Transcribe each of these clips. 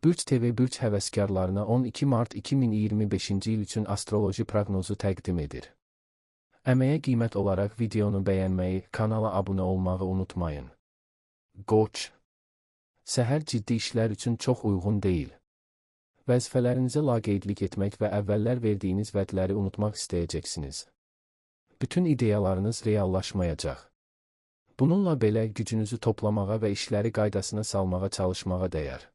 Bürc TV Bürc həvəskarlarına 12 mart 2025-ci il üçün astroloji proqnozu təqdim edir. Əməyə qiymət olaraq videonu bəyənməyi, kanala abunə olmağı unutmayın. Qoç. Səhər ciddi işlər üçün çox uyğun deyil. Vəzifələrinizə laqeydlik etmək və əvvəllər verdiyiniz vədləri unutmaq istəyəcəksiniz. Bütün ideyalarınız reallaşmayacaq. Bununla belə gücünüzü toplamağa və işləri qaydasına salmağa çalışmağa dəyər.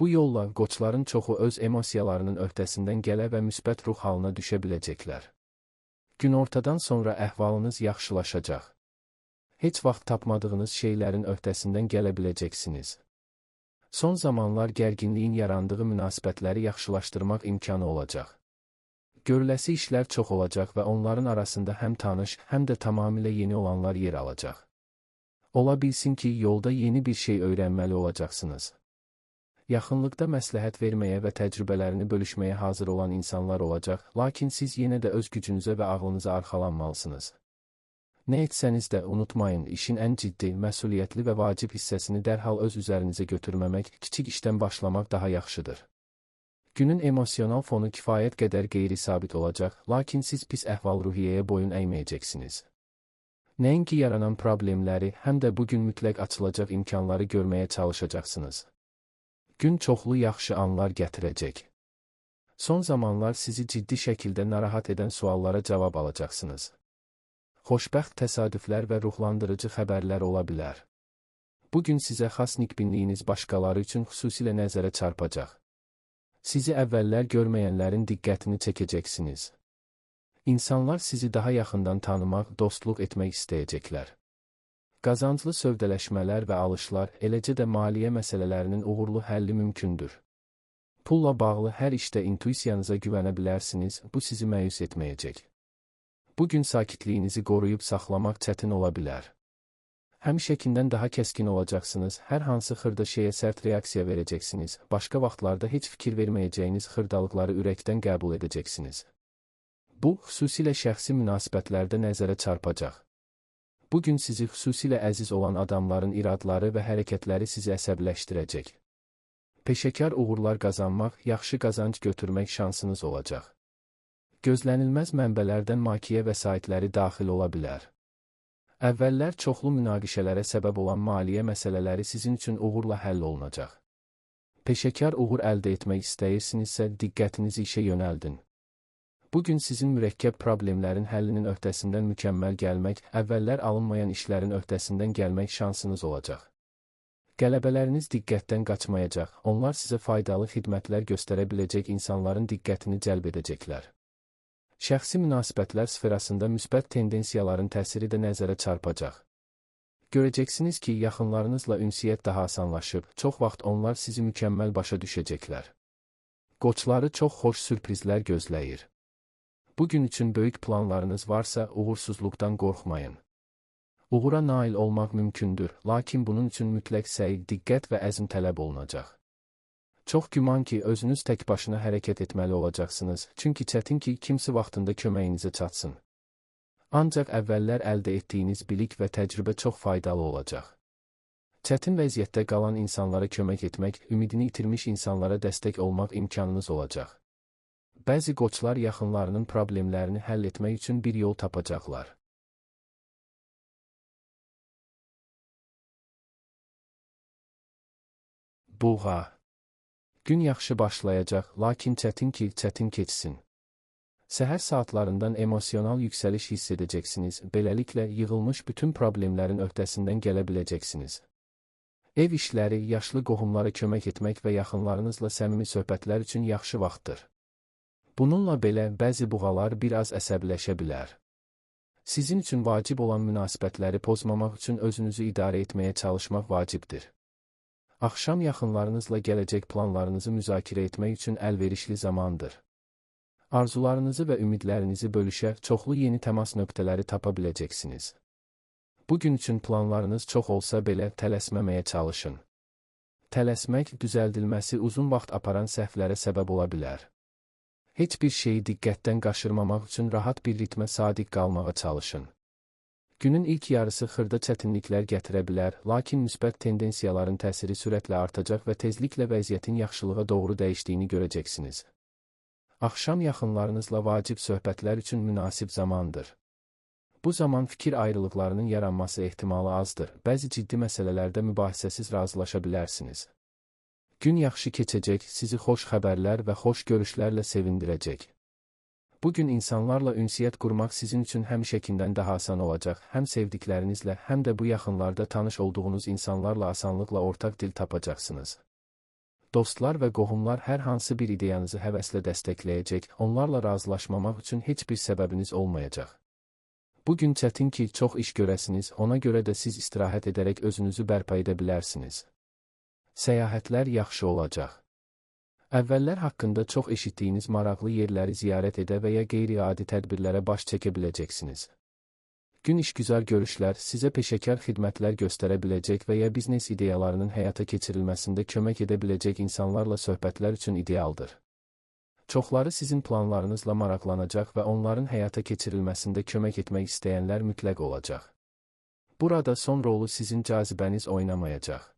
Bu yolla qoçların çoxu öz emosiyalarının öhdəsindən gələ və müsbət ruh halına düşə biləcəklər. Günortadan sonra əhvalınız yaxşılaşacaq. Heç vaxt tapmadığınız şeylərin öhdəsindən gələ biləcəksiniz. Son zamanlar gərginliyin yarandığı münasibətləri yaxşılaşdırmaq imkanı olacaq. Görüləsi işlər çox olacaq və onların arasında həm tanış, həm də tamamilə yeni olanlar yer alacaq. Ola bilsin ki, yolda yeni bir şey öyrənməli olacaqsınız. Yaxınlıqda məsləhət verməyə və təcrübələrini bölüşməyə hazır olan insanlar olacaq, lakin siz yenə də öz gücünüzə və ağlınıza arxalanmalısınız. Nə etsəniz də unutmayın, işin ən ciddi, məsuliyyətli və vacib hissəsini dərhal öz üzərinizə götürməmək, kiçik işdən başlamaq daha yaxşıdır. Günün emosional fonu kifayət qədər qeyri-sabit olacaq, lakin siz pis əhval-ruhiyyəyə boyun əyməyəcəksiniz. Nəinki yaranan problemləri, həm də bugün mütləq açılacaq imkanları görməyə çalışacaqsınız. Gün çoxlu yaxşı anlar gətirəcək. Son zamanlar sizi ciddi şəkildə narahat edən suallara cavab alacaqsınız. Xoşbəxt təsadüflər və ruhlandırıcı xəbərlər ola bilər. Bugün sizə xas nikbinliyiniz başqaları üçün xüsusilə nəzərə çarpacaq. Sizi əvvəllər görməyənlərin diqqətini çəkəcəksiniz. İnsanlar sizi daha yaxından tanımaq, dostluq etmək istəyəcəklər. Qazanclı sövdələşmələr və alışlar, eləcə də maliyyə məsələlərinin uğurlu həlli mümkündür. Pulla bağlı hər işdə intuisiyanıza güvənə bilərsiniz, bu sizi məyus etməyəcək. Bugün sakitliyinizi qoruyub saxlamaq çətin ola bilər. Həmişəkindən daha kəskin olacaqsınız, hər hansı xırda şeyə sərt reaksiya verəcəksiniz, başqa vaxtlarda heç fikir verməyəcəyiniz xırdalıqları ürəkdən qəbul edəcəksiniz. Bu, xüsusilə şəxsi münasibətlərdə nəzərə çarpacaq. Bugün sizi xüsusilə əziz olan adamların iradları və hərəkətləri sizi əsəbləşdirəcək. Peşəkar uğurlar qazanmaq, yaxşı qazanc götürmək şansınız olacaq. Gözlənilməz mənbələrdən maliyyə vəsaitləri daxil ola bilər. Əvvəllər çoxlu münaqişələrə səbəb olan maliyyə məsələləri sizin üçün uğurla həll olunacaq. Peşəkar uğur əldə etmək istəyirsinizsə, diqqətinizi işə yönəldin. Bugün sizin mürəkkəb problemlərin həllinin öhdəsindən mükəmməl gəlmək, əvvəllər alınmayan işlərin öhdəsindən gəlmək şansınız olacaq. Qələbələriniz diqqətdən qaçmayacaq, onlar sizə faydalı xidmətlər göstərə biləcək insanların diqqətini cəlb edəcəklər. Şəxsi münasibətlər sferasında müsbət tendensiyaların təsiri də nəzərə çarpacaq. Görəcəksiniz ki, yaxınlarınızla ünsiyyət daha asanlaşıb, çox vaxt onlar sizi mükəmməl başa düşəcəklər. Qoçları çox xoş sürprizlər gözləyir. Bugün üçün böyük planlarınız varsa, uğursuzluqdan qorxmayın. Uğura nail olmaq mümkündür, lakin bunun üçün mütləq səy, diqqət və əzm tələb olunacaq. Çox güman ki, özünüz tək başına hərəkət etməli olacaqsınız, çünki çətin ki, kimsə vaxtında köməyinizə çatsın. Ancaq əvvəllər əldə etdiyiniz bilik və təcrübə çox faydalı olacaq. Çətin vəziyyətdə qalan insanlara kömək etmək, ümidini itirmiş insanlara dəstək olmaq imkanınız olacaq. Bəzi qoçlar yaxınlarının problemlərini həll etmək üçün bir yol tapacaqlar. Buğa. Gün yaxşı başlayacaq, lakin çətin ki, çətin keçsin. Səhər saatlarından emosional yüksəliş hiss edəcəksiniz, beləliklə yığılmış bütün problemlərin öhdəsindən gələ biləcəksiniz. Ev işləri, yaşlı qohumlara kömək etmək və yaxınlarınızla səmimi söhbətlər üçün yaxşı vaxtdır. Bununla belə, bəzi buğalar biraz əsəbləşə bilər. Sizin üçün vacib olan münasibətləri pozmamaq üçün özünüzü idarə etməyə çalışmaq vacibdir. Axşam yaxınlarınızla gələcək planlarınızı müzakirə etmək üçün əlverişli zamandır. Arzularınızı və ümidlərinizi bölüşə, çoxlu yeni təmas nöqtələri tapa biləcəksiniz. Bugün üçün planlarınız çox olsa belə tələsməməyə çalışın. Tələsmək, düzəldilməsi uzun vaxt aparan səhvlərə səbəb ola bilər. Heç bir şeyi diqqətdən qaçırmamaq üçün rahat bir ritmə sadiq qalmağa çalışın. Günün ilk yarısı xırda çətinliklər gətirə bilər, lakin müsbət tendensiyaların təsiri sürətlə artacaq və tezliklə vəziyyətin yaxşılığa doğru dəyişdiyini görəcəksiniz. Axşam yaxınlarınızla vacib söhbətlər üçün münasib zamandır. Bu zaman fikir ayrılıqlarının yaranması ehtimalı azdır. Bəzi ciddi məsələlərdə mübahisəsiz razılaşa bilərsiniz. Gün yaxşı keçəcək, sizi xoş xəbərlər və xoş görüşlərlə sevindirəcək. Bugün insanlarla ünsiyyət qurmaq sizin üçün həmişəkindən daha asan olacaq. Həm sevdiklərinizlə, həm də bu yaxınlarda tanış olduğunuz insanlarla asanlıqla ortaq dil tapacaqsınız. Dostlar və qohumlar hər hansı bir ideyanızı həvəslə dəstəkləyəcək, onlarla razılaşmamaq üçün heç bir səbəbiniz olmayacaq. Bugün çətin ki, çox iş görəsiniz, ona görə də siz istirahət edərək özünüzü bərpa edə bilərsiniz. Səyahətlər yaxşı olacaq. Əvvəllər haqqında çox eşitdiyiniz maraqlı yerləri ziyarət edə və ya qeyri-adi tədbirlərə baş çəkə biləcəksiniz. Gün işgüzar görüşlər sizə peşəkar xidmətlər göstərə biləcək və ya biznes ideyalarının həyata keçirilməsində kömək edə biləcək insanlarla söhbətlər üçün idealdır. Çoxları sizin planlarınızla maraqlanacaq və onların həyata keçirilməsində kömək etmək istəyənlər mütləq olacaq. Burada son rolu sizin cazibəniz oynamayacaq.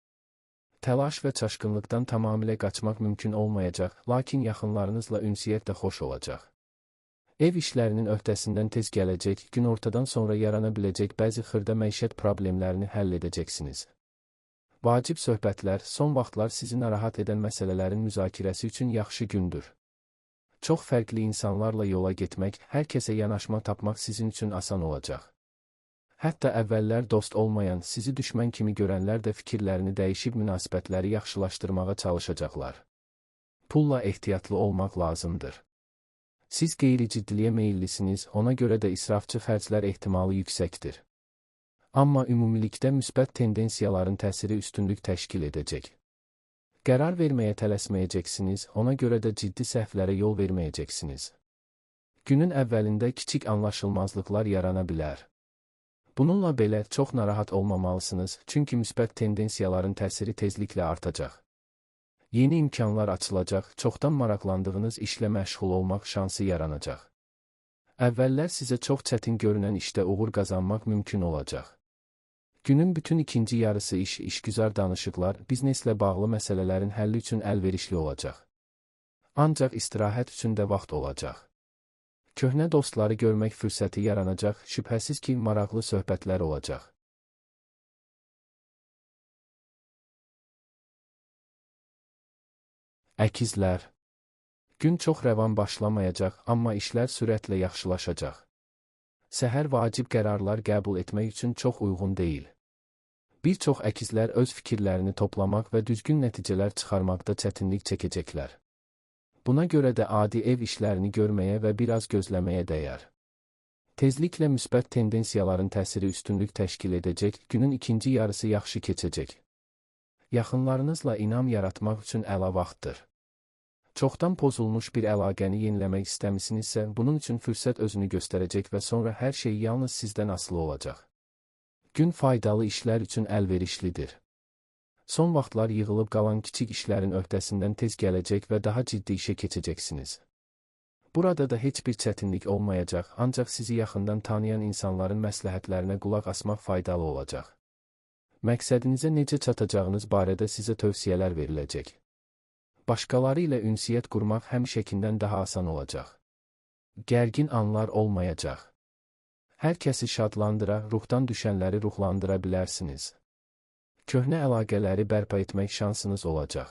Təlaş və çaşqınlıqdan tamamilə qaçmaq mümkün olmayacaq, lakin yaxınlarınızla ünsiyyət də xoş olacaq. Ev işlərinin öhdəsindən tez gələcək, gün ortadan sonra yarana biləcək bəzi xırda məişət problemlərini həll edəcəksiniz. Vacib söhbətlər, son vaxtlar sizi narahat edən məsələlərin müzakirəsi üçün yaxşı gündür. Çox fərqli insanlarla yola getmək, hər kəsə yanaşma tapmaq sizin üçün asan olacaq. Hətta əvvəllər dost olmayan, sizi düşmən kimi görənlər də fikirlərini dəyişib münasibətləri yaxşılaşdırmağa çalışacaqlar. Pulla ehtiyatlı olmaq lazımdır. Siz qeyri-ciddiliyə meyillisiniz, ona görə də israfçı xərclər ehtimalı yüksəkdir. Amma ümumilikdə müsbət tendensiyaların təsiri üstünlük təşkil edəcək. Qərar verməyə tələsməyəcəksiniz, ona görə də ciddi səhvlərə yol verməyəcəksiniz. Günün əvvəlində kiçik anlaşılmazlıqlar yarana bilər. Bununla belə çox narahat olmamalısınız, çünki müsbət tendensiyaların təsiri tezliklə artacaq. Yeni imkanlar açılacaq, çoxdan maraqlandığınız işlə məşğul olmaq şansı yaranacaq. Əvvəllər sizə çox çətin görünən işdə uğur qazanmaq mümkün olacaq. Günün bütün ikinci yarısı işgüzar danışıqlar, bizneslə bağlı məsələlərin həlli üçün əlverişli olacaq. Ancaq istirahət üçün də vaxt olacaq. Köhnə dostları görmək fürsəti yaranacaq, şübhəsiz ki, maraqlı söhbətlər olacaq. Əkizlər. Gün çox rəvan başlamayacaq, amma işlər sürətlə yaxşılaşacaq. Səhər vacib qərarlar qəbul etmək üçün çox uyğun deyil. Bir çox əkizlər öz fikirlərini toplamaq və düzgün nəticələr çıxarmaqda çətinlik çəkəcəklər. Buna görə də adi ev işlərini görməyə və biraz gözləməyə dəyər. Tezliklə müsbət tendensiyaların təsiri üstünlük təşkil edəcək, günün ikinci yarısı yaxşı keçəcək. Yaxınlarınızla inam yaratmaq üçün əla vaxtdır. Çoxdan pozulmuş bir əlaqəni yeniləmək istəmisinizsə, bunun üçün fürsət özünü göstərəcək və sonra hər şey yalnız sizdən asılı olacaq. Gün faydalı işlər üçün əlverişlidir. Son vaxtlar yığılıb qalan kiçik işlərin öhdəsindən tez gələcək və daha ciddi işə keçəcəksiniz. Burada da heç bir çətinlik olmayacaq, ancaq sizi yaxından tanıyan insanların məsləhətlərinə qulaq asmaq faydalı olacaq. Məqsədinizə necə çatacağınız barədə sizə tövsiyələr veriləcək. Başqaları ilə ünsiyyət qurmaq həmişəkindən daha asan olacaq. Gərgin anlar olmayacaq. Hər kəsi şadlandıra, ruhdan düşənləri ruhlandıra bilərsiniz. Köhnə əlaqələri bərpa etmək şansınız olacaq.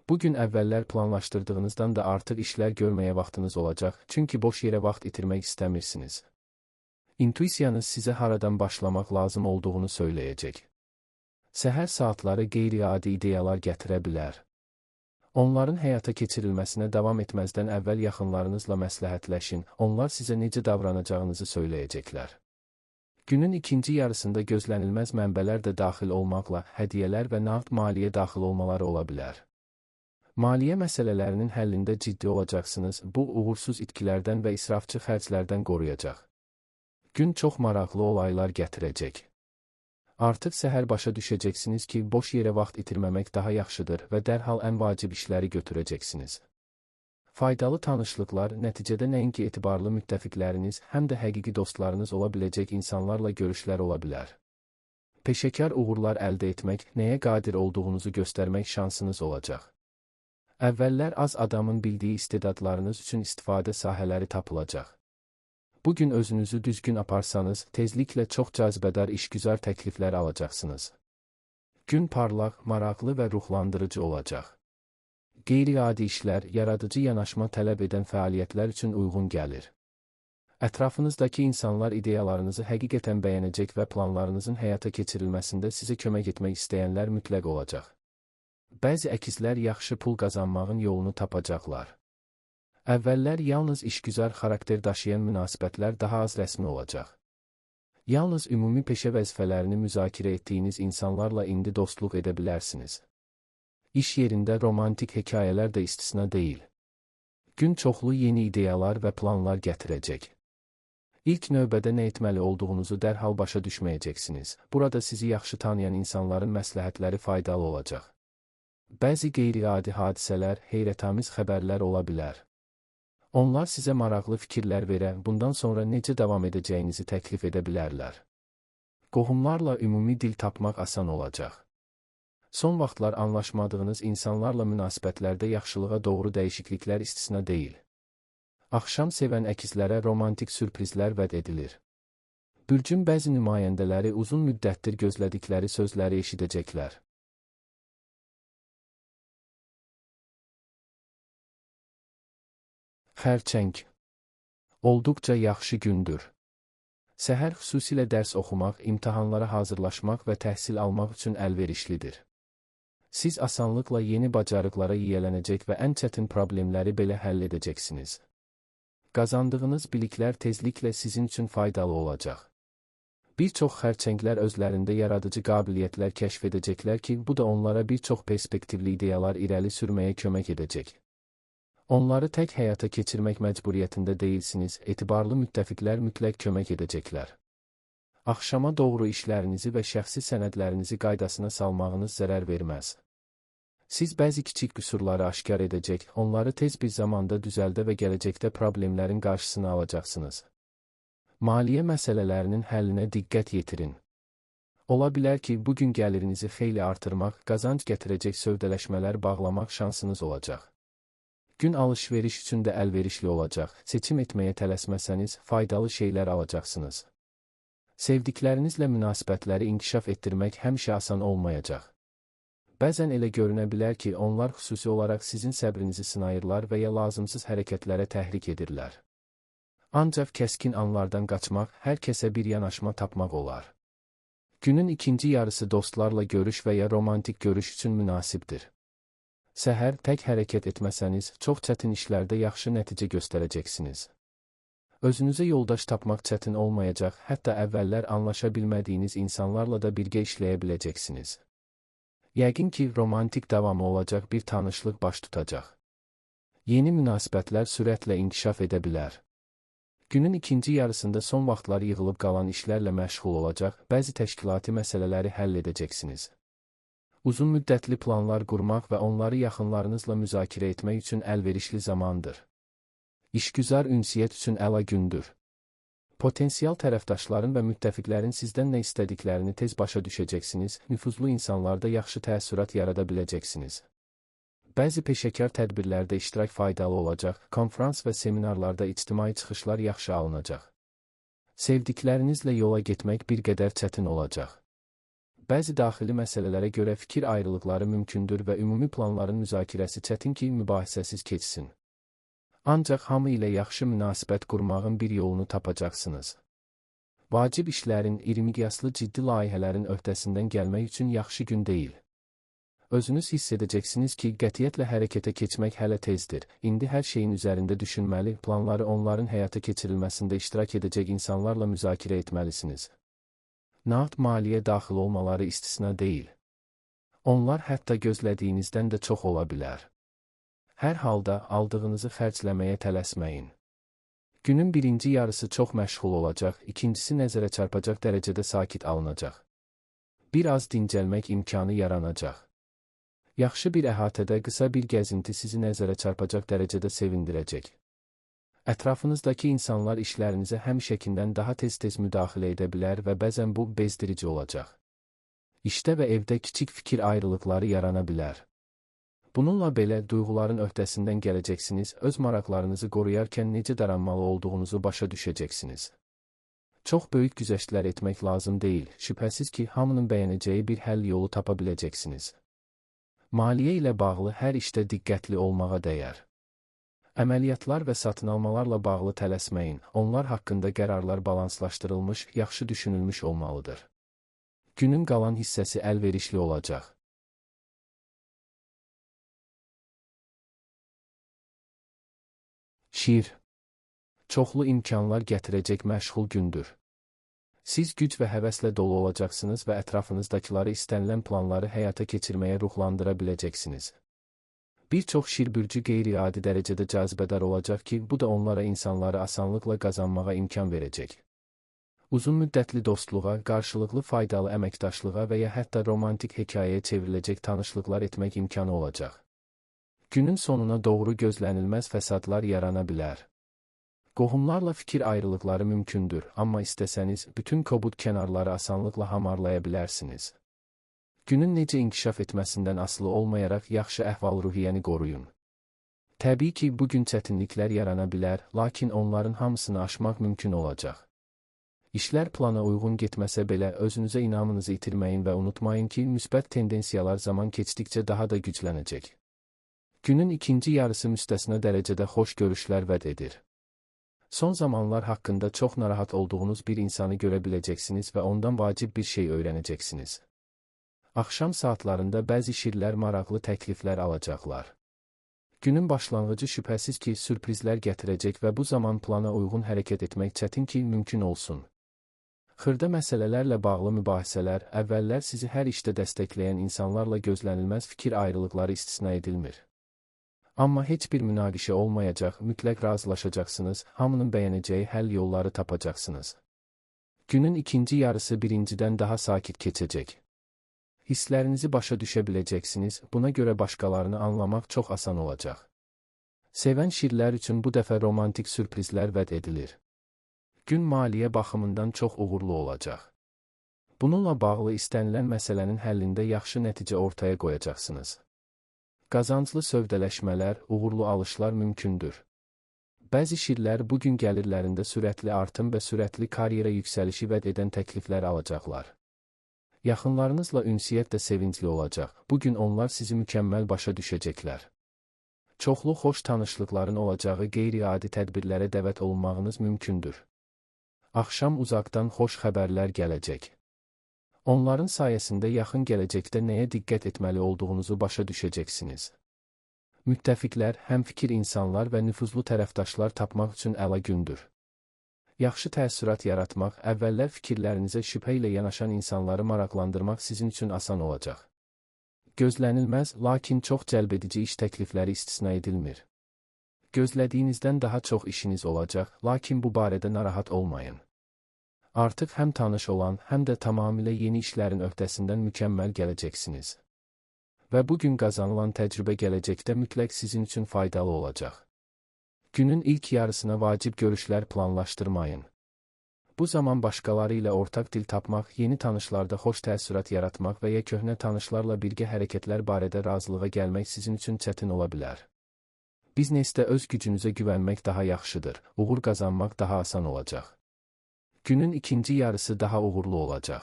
Bugün əvvəllər planlaşdırdığınızdan da artıq işlər görməyə vaxtınız olacaq, çünki boş yerə vaxt itirmək istəmirsiniz. İntuisiyanız sizə haradan başlamaq lazım olduğunu söyləyəcək. Səhər saatları qeyri-adi ideyalar gətirə bilər. Onların həyata keçirilməsinə davam etməzdən əvvəl yaxınlarınızla məsləhətləşin, onlar sizə necə davranacağınızı söyləyəcəklər. Günün ikinci yarısında gözlənilməz mənbələr də daxil olmaqla, hədiyyələr və nağd maliyyə daxil olmaları ola bilər. Maliyyə məsələlərinin həllində ciddi olacaqsınız, bu uğursuz itkilərdən və israfçı xərclərdən qoruyacaq. Gün çox maraqlı olaylar gətirəcək. Artıq səhər başa düşəcəksiniz ki, boş yerə vaxt itirməmək daha yaxşıdır və dərhal ən vacib işləri götürəcəksiniz. Faydalı tanışlıqlar nəticədə nəinki etibarlı müttəfiqləriniz, həm də həqiqi dostlarınız ola biləcək insanlarla görüşlər ola bilər. Peşəkar uğurlar əldə etmək, nəyə qadir olduğunuzu göstərmək şansınız olacaq. Əvvəllər az adamın bildiyi istedadlarınız üçün istifadə sahələri tapılacaq. Bugün özünüzü düzgün aparsanız, tezliklə çox cazibədar işgüzar təkliflər alacaqsınız. Gün parlaq, maraqlı və ruhlandırıcı olacaq. Qeyri-adi işlər, yaradıcı yanaşma tələb edən fəaliyyətlər üçün uyğun gəlir. Ətrafınızdakı insanlar ideyalarınızı həqiqətən bəyənəcək və planlarınızın həyata keçirilməsində sizə kömək etmək istəyənlər mütləq olacaq. Bəzi əkizlər yaxşı pul qazanmağın yolunu tapacaqlar. Əvvəllər yalnız işgüzar xarakter daşıyan münasibətlər daha az rəsmi olacaq. Yalnız ümumi peşə vəzifələrini müzakirə etdiyiniz insanlarla indi dostluq edə bilərsiniz. İş yerində romantik hekayələr də istisna deyil. Gün çoxlu yeni ideyalar və planlar gətirəcək. İlk növbədə nə etməli olduğunuzu dərhal başa düşməyəcəksiniz. Burada sizi yaxşı tanıyan insanların məsləhətləri faydalı olacaq. Bəzi qeyri-adi hadisələr, heyrətamiz xəbərlər ola bilər. Onlar sizə maraqlı fikirlər verə, bundan sonra necə davam edəcəyinizi təklif edə bilərlər. Qohumlarla ümumi dil tapmaq asan olacaq. Son vaxtlar anlaşmadığınız insanlarla münasibətlərdə yaxşılığa doğru dəyişikliklər istisna deyil. Axşam sevən əkizlərə romantik sürprizlər vəd edilir. Bürcün bəzi nümayəndələri uzun müddətdir gözlədikləri sözləri eşidəcəklər. Xərçəng. Olduqca yaxşı gündür. Səhər xüsusilə dərs oxumaq, imtahanlara hazırlaşmaq və təhsil almaq üçün əlverişlidir. Siz asanlıqla yeni bacarıqlara yiyələnəcək və ən çətin problemləri belə həll edəcəksiniz. Qazandığınız biliklər tezliklə sizin üçün faydalı olacaq. Bir çox xərçənglər özlərində yaradıcı qabiliyyətlər kəşf edəcəklər ki, bu da onlara bir çox perspektivli ideyalar irəli sürməyə kömək edəcək. Onları tək həyata keçirmək məcburiyyətində deyilsiniz, etibarlı müttəfiqlər mütləq kömək edəcəklər. Axşama doğru işlərinizi və şəxsi sənədlərinizi qaydasına salmağınız zərər verməz. Siz bəzi kiçik qüsurları aşkar edəcək, onları tez bir zamanda düzəldə və gələcəkdə problemlərin qarşısını alacaqsınız. Maliyyə məsələlərinin həllinə diqqət yetirin. Ola bilər ki, bugün gəlirinizi xeyli artırmaq, qazanc gətirəcək sövdələşmələr bağlamaq şansınız olacaq. Gün alış-veriş üçün də əlverişli olacaq. Seçim etməyə tələsməsəniz, faydalı şeylər alacaqsınız. Sevdiklərinizlə münasibətləri inkişaf etdirmək həmişə asan olmayacaq. Bəzən elə görünə bilər ki, onlar xüsusi olaraq sizin səbrinizi sınayırlar və ya lazımsız hərəkətlərə təhrik edirlər. Ancaq kəskin anlardan qaçmaq, hər kəsə bir yanaşma tapmaq olar. Günün ikinci yarısı dostlarla görüş və ya romantik görüş üçün münasibdir. Səhər tək hərəkət etməsəniz, çox çətin işlərdə yaxşı nəticə göstərəcəksiniz. Özünüzə yoldaş tapmaq çətin olmayacaq, hətta əvvəllər anlaşa bilmədiyiniz insanlarla da birgə işləyə biləcəksiniz. Yəqin ki, romantik davamı olacaq bir tanışlıq baş tutacaq. Yeni münasibətlər sürətlə inkişaf edə bilər. Günün ikinci yarısında son vaxtlar yığılıb qalan işlərlə məşğul olacaq, bəzi təşkilati məsələləri həll edəcəksiniz. Uzun müddətli planlar qurmaq və onları yaxınlarınızla müzakirə etmək üçün əlverişli zamandır. İşgüzar ünsiyyət üçün əla gündür. Potensial tərəfdaşların və müttəfiqlərin sizdən nə istədiklərini tez başa düşəcəksiniz, nüfuzlu insanlarda yaxşı təəssürat yarada biləcəksiniz. Bəzi peşəkar tədbirlərdə iştirak faydalı olacaq, konfrans və seminarlarda ictimai çıxışlar yaxşı alınacaq. Sevdiklərinizlə yola getmək bir qədər çətin olacaq. Bəzi daxili məsələlərə görə fikir ayrılıqları mümkündür və ümumi planların müzakirəsi çətin ki, mübahisəsiz keçsin. Ancaq hamı ilə yaxşı münasibət qurmağın bir yolunu tapacaqsınız. Vacib işlərin, iri miqyaslı ciddi layihələrin öhdəsindən gəlmək üçün yaxşı gün deyil. Özünüz hiss edəcəksiniz ki, qətiyyətlə hərəkətə keçmək hələ tezdir. İndi hər şeyin üzərində düşünməli, planları onların həyata keçirilməsində iştirak edəcək insanlarla müzakirə etməlisiniz. Nağd maliyyə daxil olmaları istisna deyil. Onlar hətta gözlədiyinizdən də çox ola bilər. Hər halda aldığınızı xərcləməyə tələsməyin. Günün birinci yarısı çox məşğul olacaq, ikincisi nəzərə çarpacaq dərəcədə sakit alınacaq. Bir az dincəlmək imkanı yaranacaq. Yaxşı bir əhatədə qısa bir gəzinti sizi nəzərə çarpacaq dərəcədə sevindirəcək. Ətrafınızdakı insanlar işlərinizə həmişəkindən daha tez-tez müdaxilə edə bilər və bəzən bu bezdirici olacaq. İşdə və evdə kiçik fikir ayrılıqları yarana bilər. Bununla belə duyğuların öhdəsindən gələcəksiniz, öz maraqlarınızı qoruyarkən necə daranmalı olduğunuzu başa düşəcəksiniz. Çox böyük güzəştlər etmək lazım deyil, şübhəsiz ki, hamının bəyənəcəyi bir həll yolu tapa biləcəksiniz. Maliyyə ilə bağlı hər işdə diqqətli olmağa dəyər. Əməliyyatlar və satın almalarla bağlı tələsməyin, onlar haqqında qərarlar balanslaşdırılmış, yaxşı düşünülmüş olmalıdır. Günün qalan hissəsi əlverişli olacaq. Şir. Çoxlu imkanlar gətirəcək məşğul gündür. Siz güc və həvəslə dolu olacaqsınız və ətrafınızdakiləri istənilən planları həyata keçirməyə ruhlandıra biləcəksiniz. Bir çox şirbürcü qeyri-adi dərəcədə cazibədar olacaq ki, bu da onlara insanları asanlıqla qazanmağa imkan verəcək. Uzun müddətli dostluğa, qarşılıqlı faydalı əməkdaşlığa və ya hətta romantik hekayəyə çevriləcək tanışlıqlar etmək imkanı olacaq. Günün sonuna doğru gözlənilməz fəsadlar yarana bilər. Qohumlarla fikir ayrılıqları mümkündür, amma istəsəniz, bütün kobud kənarları asanlıqla hamarlaya bilərsiniz. Günün necə inkişaf etməsindən asılı olmayaraq yaxşı əhval-ruhiyyəni qoruyun. Təbii ki, bugün çətinliklər yarana bilər, lakin onların hamısını aşmaq mümkün olacaq. İşlər plana uyğun getməsə belə özünüzə inamınızı itirməyin və unutmayın ki, müsbət tendensiyalar zaman keçdikcə daha da güclənəcək. Günün ikinci yarısı müstəsna dərəcədə xoş görüşlər vəd edir. Son zamanlar haqqında çox narahat olduğunuz bir insanı görə biləcəksiniz və ondan vacib bir şey öyrənəcəksiniz. Axşam saatlarında bəzi şirlər maraqlı təkliflər alacaqlar. Günün başlanğıcı şübhəsiz ki, sürprizlər gətirəcək və bu zaman plana uyğun hərəkət etmək çətin ki, mümkün olsun. Xırda məsələlərlə bağlı mübahisələr, əvvəllər sizi hər işdə dəstəkləyən insanlarla gözlənilməz fikir ayrılıqları istisna edilmir. Amma heç bir münaqişə olmayacaq, mütləq razılaşacaqsınız, hamının bəyənəcəyi həll yolları tapacaqsınız. Günün ikinci yarısı birincidən daha sakit keçəcək. Hisslərinizi başa düşə biləcəksiniz, buna görə başqalarını anlamaq çox asan olacaq. Sevən şirlər üçün bu dəfə romantik sürprizlər vəd edilir. Gün maliyyə baxımından çox uğurlu olacaq. Bununla bağlı istənilən məsələnin həllində yaxşı nəticə ortaya qoyacaqsınız. Qazanclı sövdələşmələr, uğurlu alışlar mümkündür. Bəzi şirlər bugün gəlirlərində sürətli artım və sürətli karyera yüksəlişi vəd edən təkliflər alacaqlar. Yaxınlarınızla ünsiyyət də sevincli olacaq. Bugün onlar sizi mükəmməl başa düşəcəklər. Çoxlu xoş tanışlıqların olacağı qeyri-adi tədbirlərə dəvət olunmağınız mümkündür. Axşam uzaqdan xoş xəbərlər gələcək. Onların sayəsində yaxın gələcəkdə nəyə diqqət etməli olduğunuzu başa düşəcəksiniz. Müttəfiqlər, həmfikir insanlar və nüfuzlu tərəfdaşlar tapmaq üçün əla gündür. Yaxşı təəssürat yaratmaq, əvvəllər fikirlərinizə şübhə ilə yanaşan insanları maraqlandırmaq sizin üçün asan olacaq. Gözlənilməz, lakin çox cəlbedici iş təklifləri istisna edilmir. Gözlədiyinizdən daha çox işiniz olacaq, lakin bu barədə narahat olmayın. Artıq həm tanış olan, həm də tamamilə yeni işlərin öhdəsindən mükəmməl gələcəksiniz. Və bugün qazanılan təcrübə gələcəkdə mütləq sizin üçün faydalı olacaq. Günün ilk yarısına vacib görüşlər planlaşdırmayın. Bu zaman başqaları ilə ortaq dil tapmaq, yeni tanışlarda xoş təəssürat yaratmaq və ya köhnə tanışlarla birgə hərəkətlər barədə razılığa gəlmək sizin üçün çətin ola bilər. Biznesdə öz gücünüzə güvənmək daha yaxşıdır, uğur qazanmaq daha asan olacaq. Günün ikinci yarısı daha uğurlu olacaq.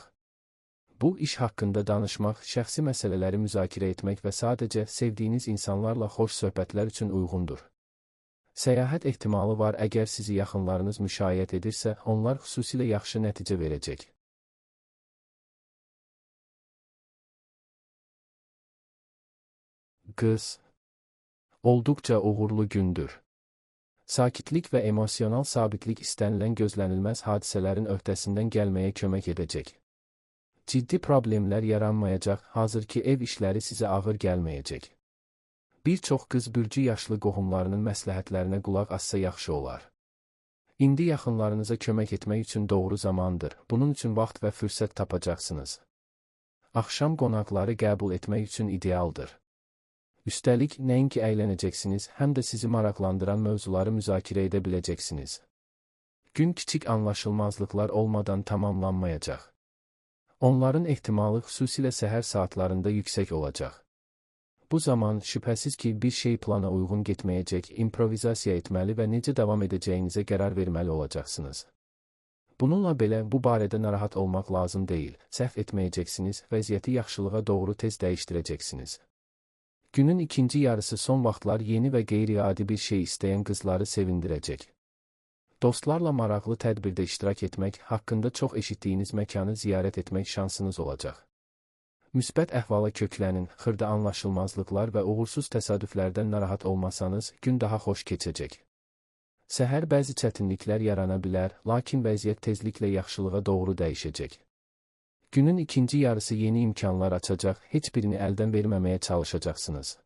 Bu, iş haqqında danışmaq, şəxsi məsələləri müzakirə etmək və sadəcə sevdiyiniz insanlarla xoş söhbətlər üçün uyğundur. Səyahət ehtimalı var, əgər sizi yaxınlarınız müşayiət edirsə, onlar xüsusilə yaxşı nəticə verəcək. Qız. Olduqca uğurlu gündür. Sakitlik və emosional sabitlik istənilən gözlənilməz hadisələrin öhdəsindən gəlməyə kömək edəcək. Ciddi problemlər yaranmayacaq, hazırki ev işləri sizə ağır gəlməyəcək. Bir çox qız bürcü yaşlı qohumlarının məsləhətlərinə qulaq assa yaxşı olar. İndi yaxınlarınıza kömək etmək üçün doğru zamandır, bunun üçün vaxt və fürsət tapacaqsınız. Axşam qonaqları qəbul etmək üçün idealdır. Üstəlik, nəinki əylənəcəksiniz, həm də sizi maraqlandıran mövzuları müzakirə edə biləcəksiniz. Gün kiçik anlaşılmazlıqlar olmadan tamamlanmayacaq. Onların ehtimalı xüsusilə səhər saatlarında yüksək olacaq. Bu zaman şübhəsiz ki, bir şey plana uyğun getməyəcək, improvizasiya etməli və necə davam edəcəyinizə qərar verməli olacaqsınız. Bununla belə, bu barədə narahat olmaq lazım deyil, səhv etməyəcəksiniz, vəziyyəti yaxşılığa doğru tez dəyişdirəcəksiniz. Günün ikinci yarısı son vaxtlar yeni və qeyri-adi bir şey istəyən qızları sevindirəcək. Dostlarla maraqlı tədbirdə iştirak etmək, haqqında çox eşitdiyiniz məkanı ziyarət etmək şansınız olacaq. Müsbət əhvala köklənin, xırda anlaşılmazlıqlar və uğursuz təsadüflərdən narahat olmasanız, gün daha xoş keçəcək. Səhər bəzi çətinliklər yarana bilər, lakin vəziyyət tezliklə yaxşılığa doğru dəyişəcək. Günün ikinci yarısı yeni imkanlar açacaq, heç birini əldən verməməyə çalışacaqsınız.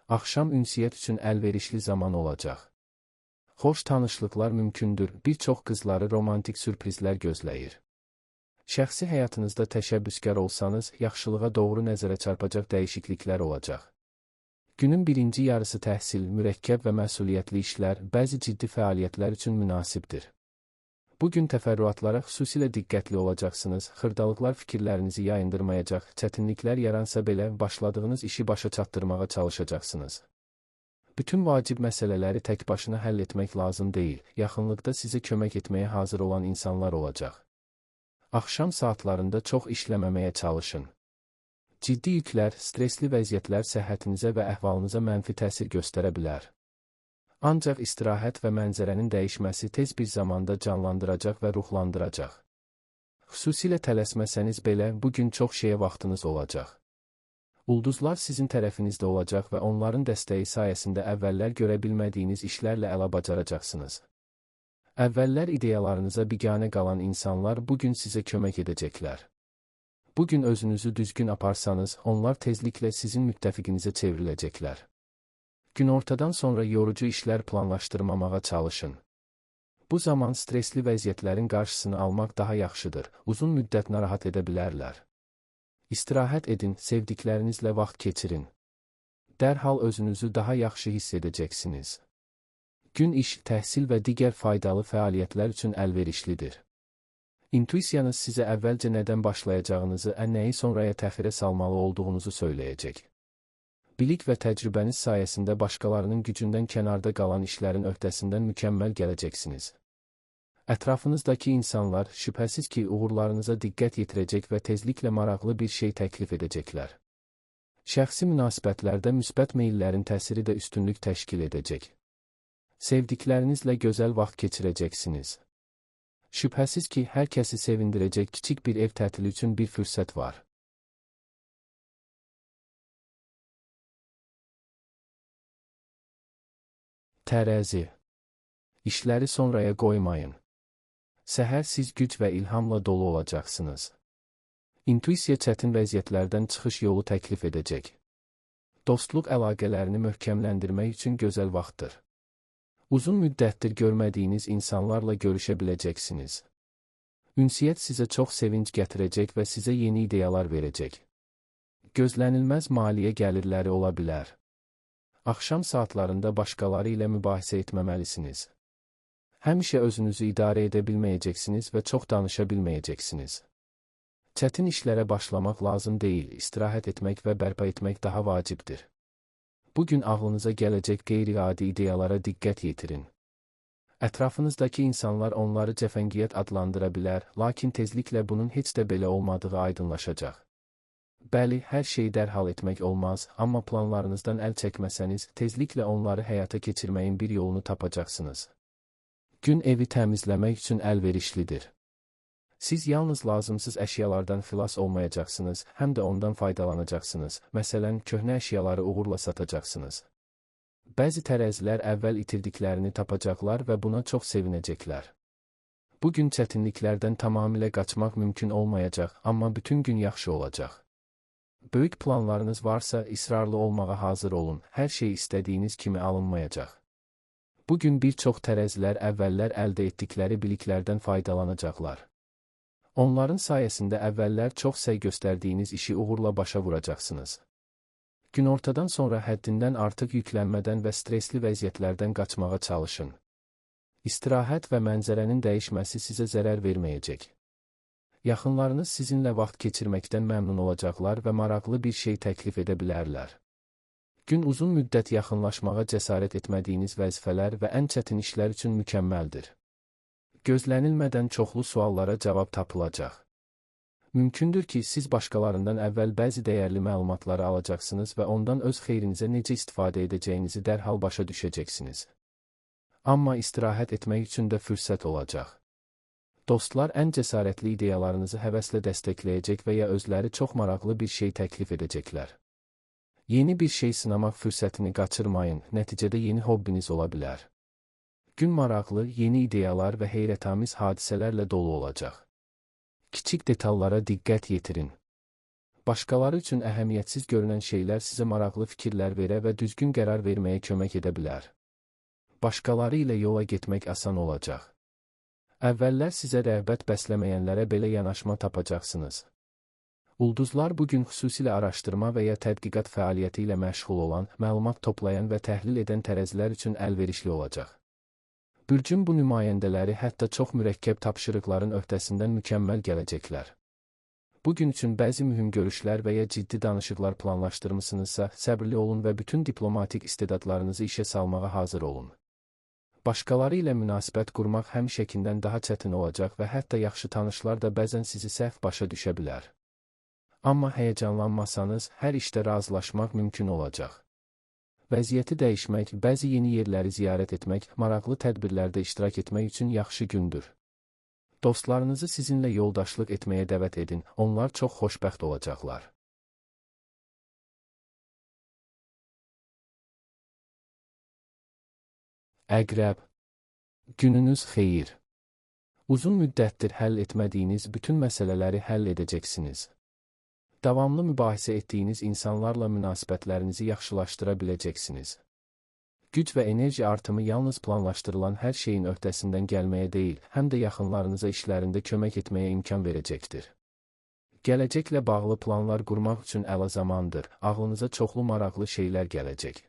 Axşam ünsiyyət üçün əlverişli zaman olacaq. Xoş tanışlıqlar mümkündür, bir çox qızları romantik sürprizlər gözləyir. Şəxsi həyatınızda təşəbbüskar olsanız, yaxşılığa doğru nəzərə çarpacaq dəyişikliklər olacaq. Günün birinci yarısı təhsil, mürəkkəb və məsuliyyətli işlər, bəzi ciddi fəaliyyətlər üçün münasibdir. Bugün təfərrüatlara xüsusilə diqqətli olacaqsınız, xırdalıqlar fikirlərinizi yayındırmayacaq, çətinliklər yaransa belə başladığınız işi başa çatdırmağa çalışacaqsınız. Bütün vacib məsələləri tək başına həll etmək lazım deyil, yaxınlıqda sizə kömək etməyə hazır olan insanlar olacaq. Axşam saatlarında çox işləməməyə çalışın. Ciddi yüklər, stresli vəziyyətlər səhhətinizə və əhvalınıza mənfi təsir göstərə bilər. Ancaq istirahət və mənzərənin dəyişməsi tez bir zamanda canlandıracaq və ruhlandıracaq. Xüsusilə tələsməsəniz belə, bugün çox şeyə vaxtınız olacaq. Ulduzlar sizin tərəfinizdə olacaq və onların dəstəyi sayəsində əvvəllər görə bilmədiyiniz işlərlə əla bacaracaqsınız. Əvvəllər ideyalarınıza biganə qalan insanlar bugün sizə kömək edəcəklər. Bugün özünüzü düzgün aparsanız, onlar tezliklə sizin müttəfiqinizə çevriləcəklər. Günortadan sonra yorucu işlər planlaşdırmamağa çalışın. Bu zaman stresli vəziyyətlərin qarşısını almaq daha yaxşıdır, uzun müddət narahat edə bilərlər. İstirahət edin, sevdiklərinizlə vaxt keçirin. Dərhal özünüzü daha yaxşı hiss edəcəksiniz. Gün iş, təhsil və digər faydalı fəaliyyətlər üçün əlverişlidir. İntuisiyanız sizə əvvəlcə nədən başlayacağınızı, nəyi sonraya təxirə salmalı olduğunuzu söyləyəcək. Bilik və təcrübəniz sayəsində başqalarının gücündən kənarda qalan işlərin öhdəsindən mükəmməl gələcəksiniz. Ətrafınızdakı insanlar şübhəsiz ki, uğurlarınıza diqqət yetirəcək və tezliklə maraqlı bir şey təklif edəcəklər. Şəxsi münasibətlərdə müsbət meyllərin təsiri də üstünlük təşkil edəcək. Sevdiklərinizlə gözəl vaxt keçirəcəksiniz. Şübhəsiz ki, hər kəsi sevindirəcək kiçik bir ev tətili üçün bir fürsət var. Tərəzi. İşləri sonraya qoymayın. Səhər siz güc və ilhamla dolu olacaqsınız. İntuisiya çətin vəziyyətlərdən çıxış yolu təklif edəcək. Dostluq əlaqələrini möhkəmləndirmək üçün gözəl vaxtdır. Uzun müddətdir görmədiyiniz insanlarla görüşə biləcəksiniz. Ünsiyyət sizə çox sevinc gətirəcək və sizə yeni ideyalar verəcək. Gözlənilməz maliyyə gəlirləri ola bilər. Axşam saatlarında başqaları ilə mübahisə etməməlisiniz. Həmişə özünüzü idarə edə bilməyəcəksiniz və çox danışa bilməyəcəksiniz. Çətin işlərə başlamaq lazım deyil, istirahət etmək və bərpa etmək daha vacibdir. Bugün ağlınıza gələcək qeyri-adi ideyalara diqqət yetirin. Ətrafınızdakı insanlar onları cəfəngiyyət adlandıra bilər, lakin tezliklə bunun heç də belə olmadığı aydınlaşacaq. Bəli, hər şeyi dərhal etmək olmaz, amma planlarınızdan əl çəkməsəniz, tezliklə onları həyata keçirməyin bir yolunu tapacaqsınız. Gün evi təmizləmək üçün əlverişlidir. Siz yalnız lazımsız əşyalardan xilas olmayacaqsınız, həm də ondan faydalanacaqsınız. Məsələn, köhnə əşyaları uğurla satacaqsınız. Bəzi tərəzilər əvvəl itirdiklərini tapacaqlar və buna çox sevinəcəklər. Bugün çətinliklərdən tamamilə qaçmaq mümkün olmayacaq, amma bütün gün yaxşı olacaq. Böyük planlarınız varsa, israrlı olmağa hazır olun, hər şey istədiyiniz kimi alınmayacaq. Bugün bir çox tərəzilər əvvəllər əldə etdikləri biliklərdən faydalanacaqlar. Onların sayəsində əvvəllər çox səy göstərdiyiniz işi uğurla başa vuracaqsınız. Günortadan sonra həddindən artıq yüklənmədən və stresli vəziyyətlərdən qaçmağa çalışın. İstirahət və mənzərənin dəyişməsi sizə zərər verməyəcək. Yaxınlarınız sizinlə vaxt keçirməkdən məmnun olacaqlar və maraqlı bir şey təklif edə bilərlər. Gün uzun müddət yaxınlaşmağa cəsarət etmədiyiniz vəzifələr və ən çətin işlər üçün mükəmməldir. Gözlənilmədən çoxlu suallara cavab tapılacaq. Mümkündür ki, siz başqalarından əvvəl bəzi dəyərli məlumatları alacaqsınız və ondan öz xeyrinizə necə istifadə edəcəyinizi dərhal başa düşəcəksiniz. Amma istirahət etmək üçün də fürsət olacaq. Dostlar ən cəsarətli ideyalarınızı həvəslə dəstəkləyəcək və ya özləri çox maraqlı bir şey təklif edəcəklər. Yeni bir şey sınamaq fürsətini qaçırmayın, nəticədə yeni hobbiniz ola bilər. Gün maraqlı, yeni ideyalar və heyrətamiz hadisələrlə dolu olacaq. Kiçik detallara diqqət yetirin. Başqaları üçün əhəmiyyətsiz görünən şeylər sizə maraqlı fikirlər verə və düzgün qərar verməyə kömək edə bilər. Başqaları ilə yola getmək asan olacaq. Əvvəllər sizə rəğbət bəsləməyənlərə belə yanaşma tapacaqsınız. Ulduzlar bugün xüsusilə araşdırma və ya tədqiqat fəaliyyəti ilə məşğul olan, məlumat toplayan və təhlil edən tərəzilər üçün əlverişli olacaq. Bürcün bu nümayəndələri hətta çox mürəkkəb tapşırıqların öhdəsindən mükəmməl gələcəklər. Bugün üçün bəzi mühüm görüşlər və ya ciddi danışıqlar planlaşdırmısınızsa, səbirli olun və bütün diplomatik istedadlarınızı işə salmağa hazır olun. Başqaları ilə münasibət qurmaq həmişəkindən daha çətin olacaq və hətta yaxşı tanışlar da bəzən sizi səhv başa düşə bilər. Amma həyəcanlanmasanız, hər işdə razılaşmaq mümkün olacaq. Vəziyyəti dəyişmək, bəzi yeni yerləri ziyarət etmək, maraqlı tədbirlərdə iştirak etmək üçün yaxşı gündür. Dostlarınızı sizinlə yoldaşlıq etməyə dəvət edin, onlar çox xoşbəxt olacaqlar. Əqrəb. Gününüz xeyir. Uzun müddətdir həll etmədiyiniz bütün məsələləri həll edəcəksiniz. Davamlı mübahisə etdiyiniz insanlarla münasibətlərinizi yaxşılaşdıra biləcəksiniz. Güc və enerji artımı yalnız planlaşdırılan hər şeyin öhdəsindən gəlməyə deyil, həm də yaxınlarınıza işlərində kömək etməyə imkan verəcəkdir. Gələcəklə bağlı planlar qurmaq üçün əla zamandır, ağlınıza çoxlu maraqlı şeylər gələcək.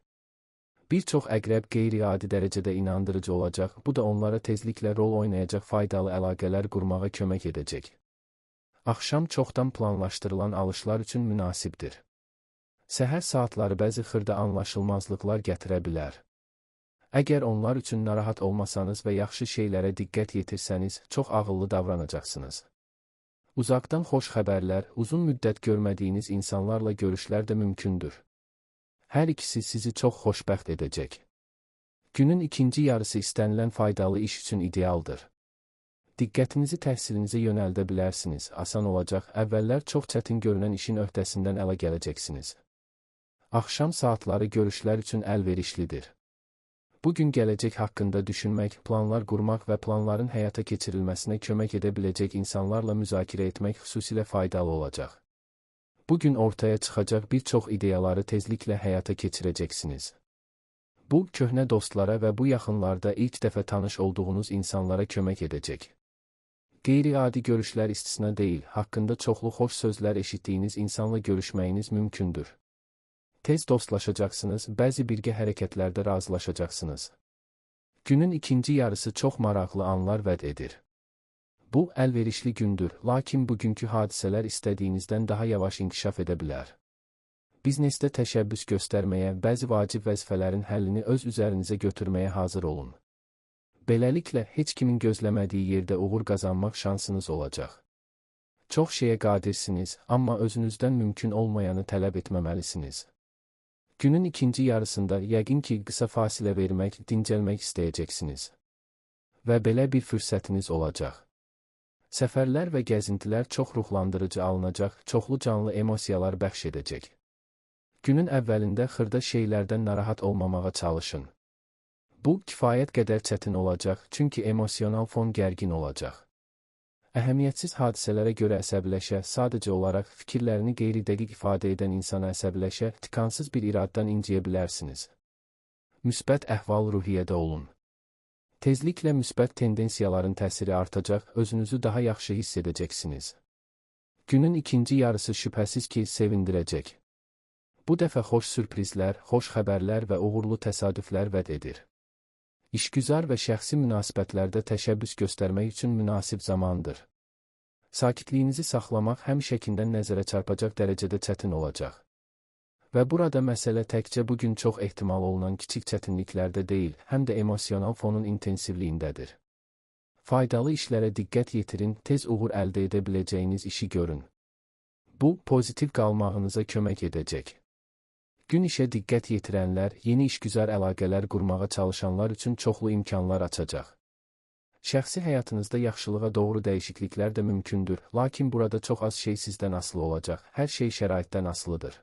Bir çox əqrəb qeyri-adi dərəcədə inandırıcı olacaq, bu da onlara tezliklə rol oynayacaq faydalı əlaqələr qurmağa kömək edəcək. Axşam çoxdan planlaşdırılan alışlar üçün münasibdir. Səhər saatları bəzi xırda anlaşılmazlıqlar gətirə bilər. Əgər onlar üçün narahat olmasanız və yaxşı şeylərə diqqət yetirsəniz, çox ağıllı davranacaqsınız. Uzaqdan xoş xəbərlər, uzun müddət görmədiyiniz insanlarla görüşlər də mümkündür. Hər ikisi sizi çox xoşbəxt edəcək. Günün ikinci yarısı istənilən faydalı iş üçün idealdır. Diqqətinizi təhsilinizə yönəldə bilərsiniz, asan olacaq, əvvəllər çox çətin görünən işin öhdəsindən ələ gələcəksiniz. Axşam saatları görüşlər üçün əlverişlidir. Bugün gələcək haqqında düşünmək, planlar qurmaq və planların həyata keçirilməsinə kömək edə biləcək insanlarla müzakirə etmək xüsusilə faydalı olacaq. Bugün ortaya çıxacaq bir çox ideyaları tezliklə həyata keçirəcəksiniz. Bu, köhnə dostlara və bu yaxınlarda ilk dəfə tanış olduğunuz insanlara kömək edəcək. Qeyri-adi görüşlər istisna deyil, haqqında çoxlu xoş sözlər eşitdiyiniz insanla görüşməyiniz mümkündür. Tez dostlaşacaqsınız, bəzi birgə hərəkətlərdə razılaşacaqsınız. Günün ikinci yarısı çox maraqlı anlar vəd edir. Bu, əlverişli gündür, lakin bugünkü hadisələr istədiyinizdən daha yavaş inkişaf edə bilər. Biznesdə təşəbbüs göstərməyə, bəzi vacib vəzifələrin həllini öz üzərinizə götürməyə hazır olun. Beləliklə, heç kimin gözləmədiyi yerdə uğur qazanmaq şansınız olacaq. Çox şeyə qadirsiniz, amma özünüzdən mümkün olmayanı tələb etməməlisiniz. Günün ikinci yarısında yəqin ki, qısa fasilə vermək, dincəlmək istəyəcəksiniz. Və belə bir fürsətiniz olacaq. Səfərlər və gəzintilər çox ruhlandırıcı alınacaq, çoxlu canlı emosiyalar bəxş edəcək. Günün əvvəlində xırda şeylərdən narahat olmamağa çalışın. Bu, kifayət qədər çətin olacaq, çünki emosional fon gərgin olacaq. Əhəmiyyətsiz hadisələrə görə əsəbiləşə, sadəcə olaraq fikirlərini qeyri-dəqiq ifadə edən insana əsəbiləşə, tikansız bir iraddan inciyə bilərsiniz. Müsbət əhval-ruhiyyədə olun. Tezliklə müsbət tendensiyaların təsiri artacaq, özünüzü daha yaxşı hiss edəcəksiniz. Günün ikinci yarısı şübhəsiz ki, sevindirəcək. Bu dəfə xoş sürprizlər, xoş xəbərlər və uğurlu təsadüflər vəd edir. İşgüzar və şəxsi münasibətlərdə təşəbbüs göstərmək üçün münasib zamandır. Sakitliyinizi saxlamaq həmişəkindən nəzərə çarpacaq dərəcədə çətin olacaq. Və burada məsələ təkcə bugün çox ehtimal olunan kiçik çətinliklərdə deyil, həm də emosional fonun intensivliyindədir. Faydalı işlərə diqqət yetirin, tez uğur əldə edə biləcəyiniz işi görün. Bu, pozitiv qalmağınıza kömək edəcək. Gün işə diqqət yetirənlər, yeni işgüzar əlaqələr qurmağa çalışanlar üçün çoxlu imkanlar açacaq. Şəxsi həyatınızda yaxşılığa doğru dəyişikliklər də mümkündür, lakin burada çox az şey sizdən asılı olacaq, hər şey şəraitdən asılıdır.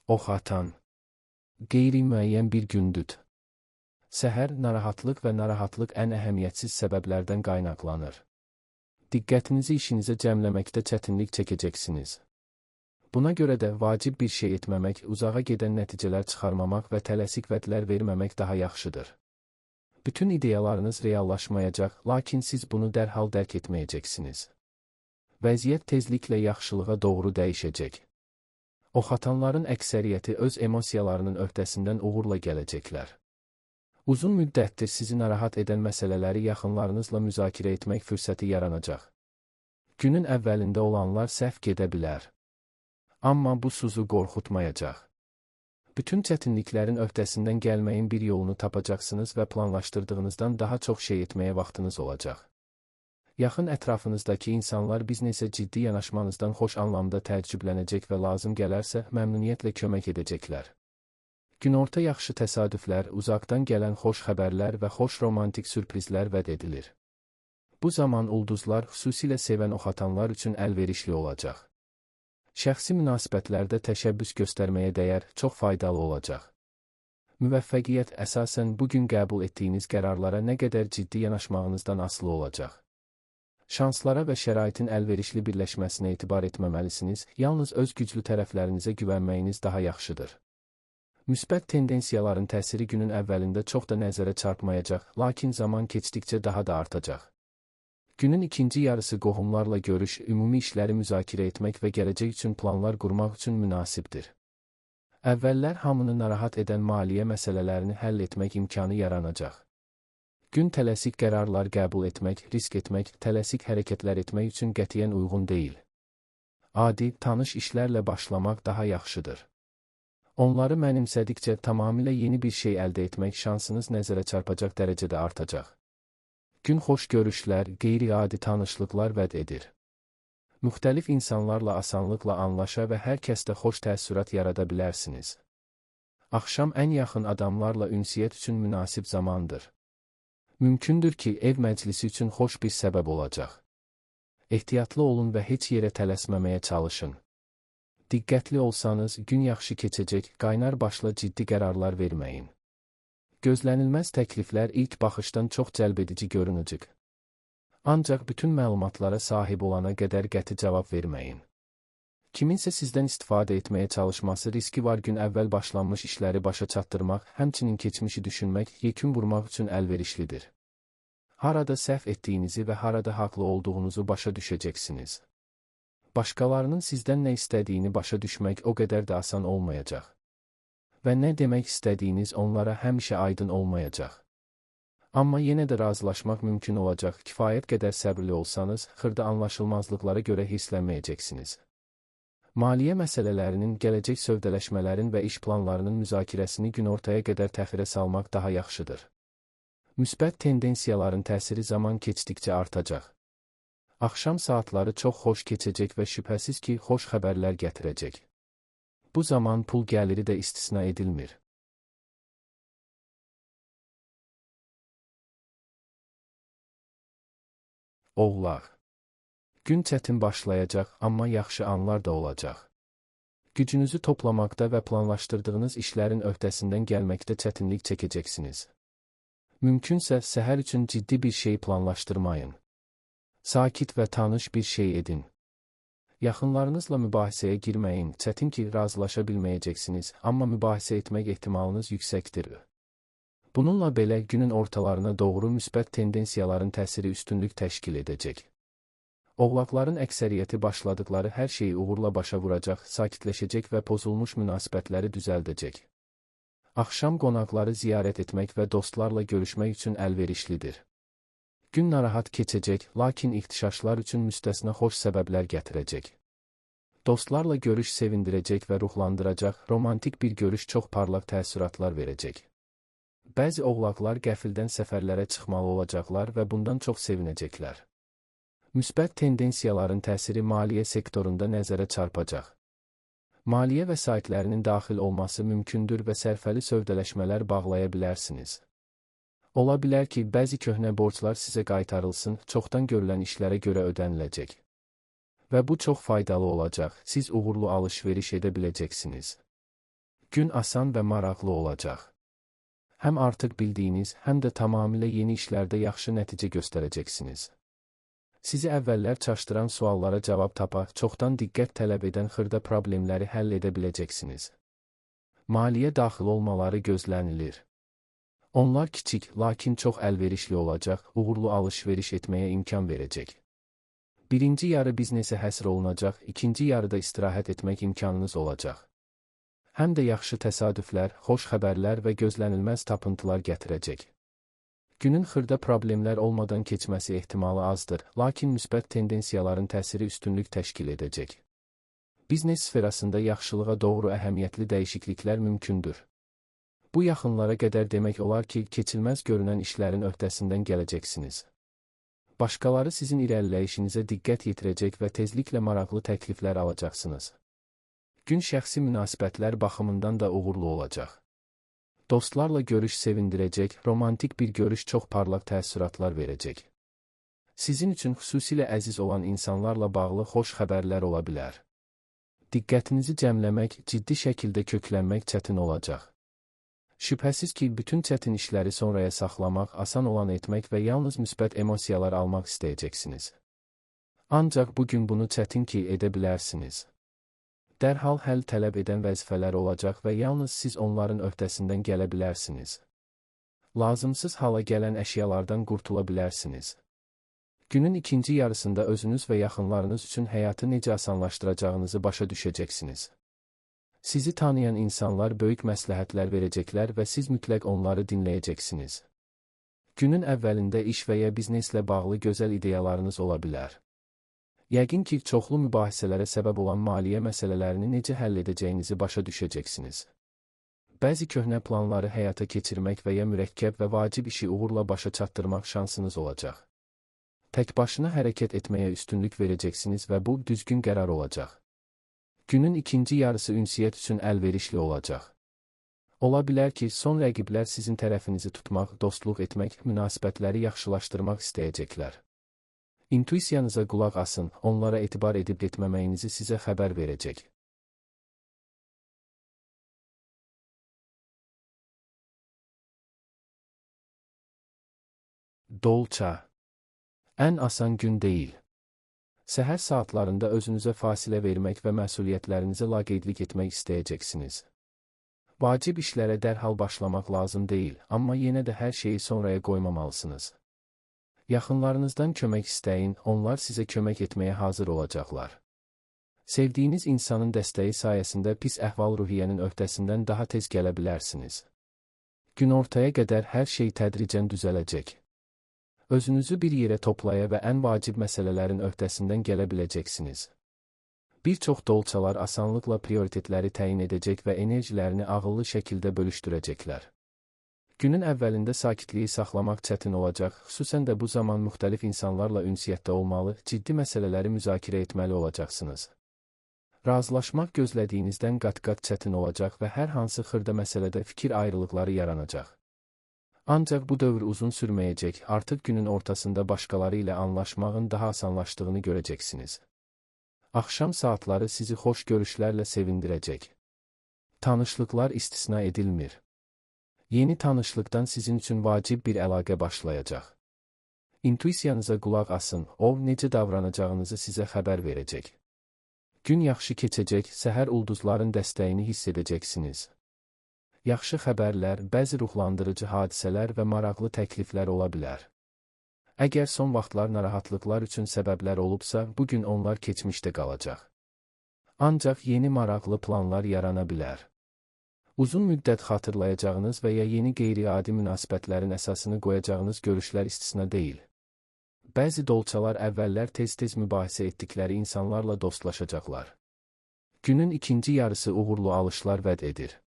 Ox atan. Qeyri-müəyyən bir gündür. Səhər, narahatlıq və narahatlıq ən əhəmiyyətsiz səbəblərdən qaynaqlanır. Diqqətinizi işinizə cəmləməkdə çətinlik çəkəcəksiniz. Buna görə də vacib bir şey etməmək, uzağa gedən nəticələr çıxarmamaq və tələsik vədlər verməmək daha yaxşıdır. Bütün ideyalarınız reallaşmayacaq, lakin siz bunu dərhal dərk etməyəcəksiniz. Vəziyyət tezliklə yaxşılığa doğru dəyişəcək. Oxatanların əksəriyyəti öz emosiyalarının öhdəsindən uğurla gələcəklər. Uzun müddətdir sizi narahat edən məsələləri yaxınlarınızla müzakirə etmək fürsəti yaranacaq. Günün əvvəlində olanlar səhv gedə bilər. Amma bu sizi qorxutmayacaq. Bütün çətinliklərin öhdəsindən gəlməyin bir yolunu tapacaqsınız və planlaşdırdığınızdan daha çox şey etməyə vaxtınız olacaq. Yaxın ətrafınızdakı insanlar biznesə ciddi yanaşmanızdan xoş anlamda təəccüblənəcək və lazım gələrsə məmnuniyyətlə kömək edəcəklər. Günorta yaxşı təsadüflər, uzaqdan gələn xoş xəbərlər və xoş romantik sürprizlər vəd edilir. Bu zaman ulduzlar xüsusilə sevən oxatanlar üçün əlverişli olacaq. Şəxsi münasibətlərdə təşəbbüs göstərməyə dəyər, çox faydalı olacaq. Müvəffəqiyyət əsasən bugün qəbul etdiyiniz qərarlara nə qədər ciddi yanaşmağınızdan asılı olacaq. Şanslara və şəraitin əlverişli birləşməsinə etibar etməməlisiniz, yalnız öz güclü tərəflərinizə güvənməyiniz daha yaxşıdır. Müsbət tendensiyaların təsiri günün əvvəlində çox da nəzərə çarpmayacaq, lakin zaman keçdikcə daha da artacaq. Günün ikinci yarısı qohumlarla görüş, ümumi işləri müzakirə etmək və gələcək üçün planlar qurmaq üçün münasibdir. Əvvəllər hamını narahat edən maliyyə məsələlərini həll etmək imkanı yaranacaq. Gün tələsik qərarlar qəbul etmək, risk etmək, tələsik hərəkətlər etmək üçün qətiyyən uyğun deyil. Adi, tanış işlərlə başlamaq daha yaxşıdır. Onları mənimsədikcə tamamilə yeni bir şey əldə etmək şansınız nəzərə çarpacaq dərəcədə artacaq. Gün xoş görüşlər, qeyri-adi tanışlıqlar vəd edir. Müxtəlif insanlarla asanlıqla anlaşa və hər kəsdə xoş təəssürat yarada bilərsiniz. Axşam ən yaxın adamlarla ünsiyyət üçün münasib zamandır. Mümkündür ki, ev məclisi üçün xoş bir səbəb olacaq. Ehtiyatlı olun və heç yerə tələsməməyə çalışın. Diqqətli olsanız, gün yaxşı keçəcək, qaynar başla ciddi qərarlar verməyin. Gözlənilməz təkliflər ilk baxışdan çox cəlbedici görünəcək. Ancaq bütün məlumatlara sahib olana qədər qəti cavab verməyin. Kiminsə sizdən istifadə etməyə çalışması riski var. Gün əvvəl başlanmış işləri başa çatdırmaq, həmçinin keçmişi düşünmək, yekun vurmaq üçün əlverişlidir. Harada səhv etdiyinizi və harada haqlı olduğunuzu başa düşəcəksiniz. Başqalarının sizdən nə istədiyini başa düşmək o qədər də asan olmayacaq. Və nə demək istədiyiniz onlara həmişə aydın olmayacaq. Amma yenə də razılaşmaq mümkün olacaq. Kifayət qədər səbrli olsanız, xırda anlaşılmazlıqlara görə hirslənməyəcəksiniz. Maliyyə məsələlərinin, gələcək sövdələşmələrin və iş planlarının müzakirəsini günortaya qədər təxirə salmaq daha yaxşıdır. Müsbət tendensiyaların təsiri zaman keçdikcə artacaq. Axşam saatları çox xoş keçəcək və şübhəsiz ki, xoş xəbərlər gətirəcək. Bu zaman pul gəliri də istisna edilmir. Oğlaq. Gün çətin başlayacaq, amma yaxşı anlar da olacaq. Gücünüzü toplamaqda və planlaşdırdığınız işlərin öhdəsindən gəlməkdə çətinlik çəkəcəksiniz. Mümkünsə, səhər üçün ciddi bir şey planlaşdırmayın. Sakit və tanış bir şey edin. Yaxınlarınızla mübahisəyə girməyin, çətin ki, razılaşa bilməyəcəksiniz, amma mübahisə etmək ehtimalınız yüksəkdir. Bununla belə, günün ortalarına doğru müsbət tendensiyaların təsiri üstünlük təşkil edəcək. Oğlaqların əksəriyyəti başladıkları hər şeyi uğurla başa vuracaq, sakitləşəcək və pozulmuş münasibətləri düzəldəcək. Axşam qonaqları ziyarət etmək və dostlarla görüşmək üçün əlverişlidir. Gün narahat keçəcək, lakin ixtişaşlar üçün müstəsna xoş səbəblər gətirəcək. Dostlarla görüş sevindirəcək və ruhlandıracaq, romantik bir görüş çox parlaq təəssüratlar verəcək. Bəzi oğlaqlar qəfildən səfərlərə çıxmalı olacaqlar və bundan çox sevinəcəklər. Müsbət tendensiyaların təsiri maliyyə sektorunda nəzərə çarpacaq. Maliyyə vəsaitlərinin daxil olması mümkündür və sərfəli sövdələşmələr bağlaya bilərsiniz. Ola bilər ki, bəzi köhnə borclar sizə qaytarılsın, çoxdan görülən işlərə görə ödəniləcək. Və bu çox faydalı olacaq, siz uğurlu alış-veriş edə biləcəksiniz. Gün asan və maraqlı olacaq. Həm artıq bildiyiniz, həm də tamamilə yeni işlərdə yaxşı nəticə göstərəcəksiniz. Sizi əvvəllər çaşdıran suallara cavab tapa, çoxdan diqqət tələb edən xırda problemləri həll edə biləcəksiniz. Maliyyə daxil olmaları gözlənilir. Onlar kiçik, lakin çox əlverişli olacaq, uğurlu alış-veriş etməyə imkan verəcək. Birinci yarı biznesə həsr olunacaq, ikinci yarıda istirahət etmək imkanınız olacaq. Həm də yaxşı təsadüflər, xoş xəbərlər və gözlənilməz tapıntılar gətirəcək. Günün xırda problemlər olmadan keçməsi ehtimalı azdır, lakin müsbət tendensiyaların təsiri üstünlük təşkil edəcək. Biznes sferasında yaxşılığa doğru əhəmiyyətli dəyişikliklər mümkündür. Bu yaxınlara qədər demək olar ki, keçilməz görünən işlərin öhdəsindən gələcəksiniz. Başqaları sizin irəliləyişinizə diqqət yetirəcək və tezliklə maraqlı təkliflər alacaqsınız. Gün şəxsi münasibətlər baxımından da uğurlu olacaq. Dostlarla görüş sevindirəcək, romantik bir görüş çox parlaq təəssüratlar verəcək. Sizin üçün xüsusilə əziz olan insanlarla bağlı xoş xəbərlər ola bilər. Diqqətinizi cəmləmək, ciddi şəkildə köklənmək çətin olacaq. Şübhəsiz ki, bütün çətin işləri sonraya saxlamaq, asan olan etmək və yalnız müsbət emosiyalar almaq istəyəcəksiniz. Ancaq bugün bunu çətin ki, edə bilərsiniz. Dərhal həll tələb edən vəzifələr olacaq və yalnız siz onların öhdəsindən gələ bilərsiniz. Lazımsız hala gələn əşyalardan qurtula bilərsiniz. Günün ikinci yarısında özünüz və yaxınlarınız üçün həyatı necə asanlaşdıracağınızı başa düşəcəksiniz. Sizi tanıyan insanlar böyük məsləhətlər verəcəklər və siz mütləq onları dinləyəcəksiniz. Günün əvvəlində iş və ya bizneslə bağlı gözəl ideyalarınız ola bilər. Yəqin ki, çoxlu mübahisələrə səbəb olan maliyyə məsələlərini necə həll edəcəyinizi başa düşəcəksiniz. Bəzi köhnə planları həyata keçirmək və ya mürəkkəb və vacib işi uğurla başa çatdırmaq şansınız olacaq. Tək başına hərəkət etməyə üstünlük verəcəksiniz və bu, düzgün qərar olacaq. Günün ikinci yarısı ünsiyyət üçün əlverişli olacaq. Ola bilər ki, son rəqiblər sizin tərəfinizi tutmaq, dostluq etmək, münasibətləri yaxşılaşdırmaq istəyəcəklər. İntuisiyanıza qulaq asın, onlara etibar edib etməməyinizi sizə xəbər verəcək. Dolça. Ən asan gün deyil. Səhər saatlarında özünüzə fasilə vermək və məsuliyyətlərinizə laqeydlik etmək istəyəcəksiniz. Vacib işlərə dərhal başlamaq lazım deyil, amma yenə də hər şeyi sonraya qoymamalısınız. Yaxınlarınızdan kömək istəyin, onlar sizə kömək etməyə hazır olacaqlar. Sevdiyiniz insanın dəstəyi sayəsində pis əhval-ruhiyyənin öhdəsindən daha tez gələ bilərsiniz. Günortaya qədər hər şey tədricən düzələcək. Özünüzü bir yerə toplaya və ən vacib məsələlərin öhdəsindən gələ biləcəksiniz. Bir çox dolçalar asanlıqla prioritetləri təyin edəcək və enerjilərini ağıllı şəkildə bölüşdürəcəklər. Günün əvvəlində sakitliyi saxlamaq çətin olacaq, xüsusən də bu zaman müxtəlif insanlarla ünsiyyətdə olmalı, ciddi məsələləri müzakirə etməli olacaqsınız. Razılaşmaq gözlədiyinizdən qat-qat çətin olacaq və hər hansı xırda məsələdə fikir ayrılıqları yaranacaq. Ancaq bu dövr uzun sürməyəcək, artıq günün ortasında başqaları ilə anlaşmağın daha asanlaşdığını görəcəksiniz. Axşam saatları sizi xoş görüşlərlə sevindirəcək. Tanışlıqlar istisna edilmir. Yeni tanışlıqdan sizin üçün vacib bir əlaqə başlayacaq. İntuisiyanıza qulaq asın, o necə davranacağınızı sizə xəbər verəcək. Gün yaxşı keçəcək, səhər ulduzların dəstəyini hiss edəcəksiniz. Yaxşı xəbərlər, bəzi ruhlandırıcı hadisələr və maraqlı təkliflər ola bilər. Əgər son vaxtlar narahatlıqlar üçün səbəblər olubsa, bugün onlar keçmişdə qalacaq. Ancaq yeni maraqlı planlar yarana bilər. Uzun müddət xatırlayacağınız və ya yeni qeyri-adi münasibətlərin əsasını qoyacağınız görüşlər istisna deyil. Bəzi dolçalar əvvəllər tez-tez mübahisə etdikləri insanlarla dostlaşacaqlar. Günün ikinci yarısı uğurlu alışlar vəd edir.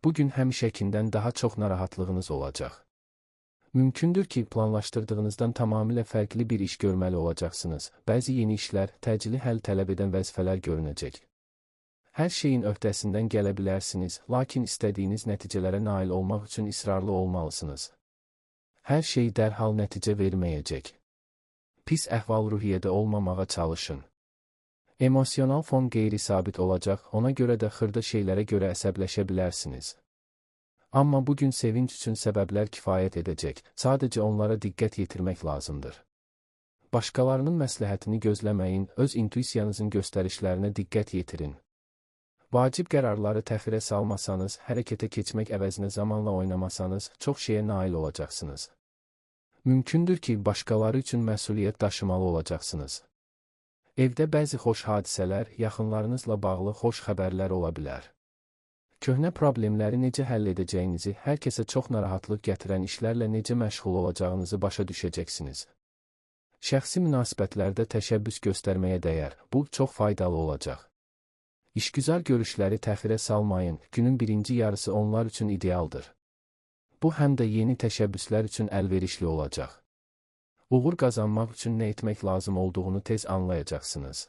Bugün həmişəkindən daha çox narahatlığınız olacaq. Mümkündür ki, planlaşdırdığınızdan tamamilə fərqli bir iş görməli olacaqsınız. Bəzi yeni işlər, təcili həll tələb edən vəzifələr görünəcək. Hər şeyin öhdəsindən gələ bilərsiniz, lakin istədiyiniz nəticələrə nail olmaq üçün israrlı olmalısınız. Hər şey dərhal nəticə verməyəcək. Pis əhval-ruhiyyədə olmamağa çalışın. Emosional fon qeyri-sabit olacaq, ona görə də xırda şeylərə görə əsəbləşə bilərsiniz. Amma bugün sevinç üçün səbəblər kifayət edəcək, sadəcə onlara diqqət yetirmək lazımdır. Başqalarının məsləhətini gözləməyin, öz intuisiyanızın göstərişlərinə diqqət yetirin. Vacib qərarları təxirə salmasanız, hərəkətə keçmək əvəzinə zamanla oynamasanız, çox şeyə nail olacaqsınız. Mümkündür ki, başqaları üçün məsuliyyət daşımalı olacaqsınız. Evdə bəzi xoş hadisələr, yaxınlarınızla bağlı xoş xəbərlər ola bilər. Köhnə problemləri necə həll edəcəyinizi, hər kəsə çox narahatlıq gətirən işlərlə necə məşğul olacağınızı başa düşəcəksiniz. Şəxsi münasibətlərdə təşəbbüs göstərməyə dəyər, bu çox faydalı olacaq. İşgüzar görüşləri təxirə salmayın, günün birinci yarısı onlar üçün idealdır. Bu həm də yeni təşəbbüslər üçün əlverişli olacaq. Uğur qazanmaq üçün nə etmək lazım olduğunu tez anlayacaqsınız.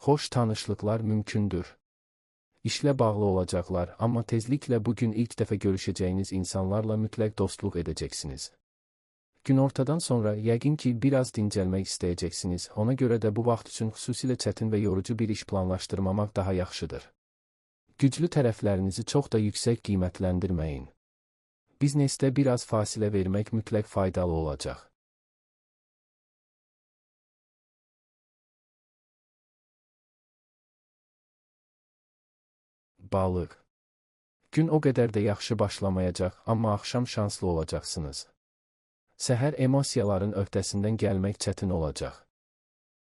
Xoş tanışlıqlar mümkündür. İşlə bağlı olacaqlar, amma tezliklə bugün ilk dəfə görüşəcəyiniz insanlarla mütləq dostluq edəcəksiniz. Günortadan sonra yəqin ki, biraz dincəlmək istəyəcəksiniz, ona görə də bu vaxt üçün xüsusilə çətin və yorucu bir iş planlaşdırmamaq daha yaxşıdır. Güclü tərəflərinizi çox da yüksək qiymətləndirməyin. Biznesdə biraz fasilə vermək mütləq faydalı olacaq. Balıq. Gün o qədər də yaxşı başlamayacaq, amma axşam şanslı olacaqsınız. Səhər emosiyaların öhdəsindən gəlmək çətin olacaq.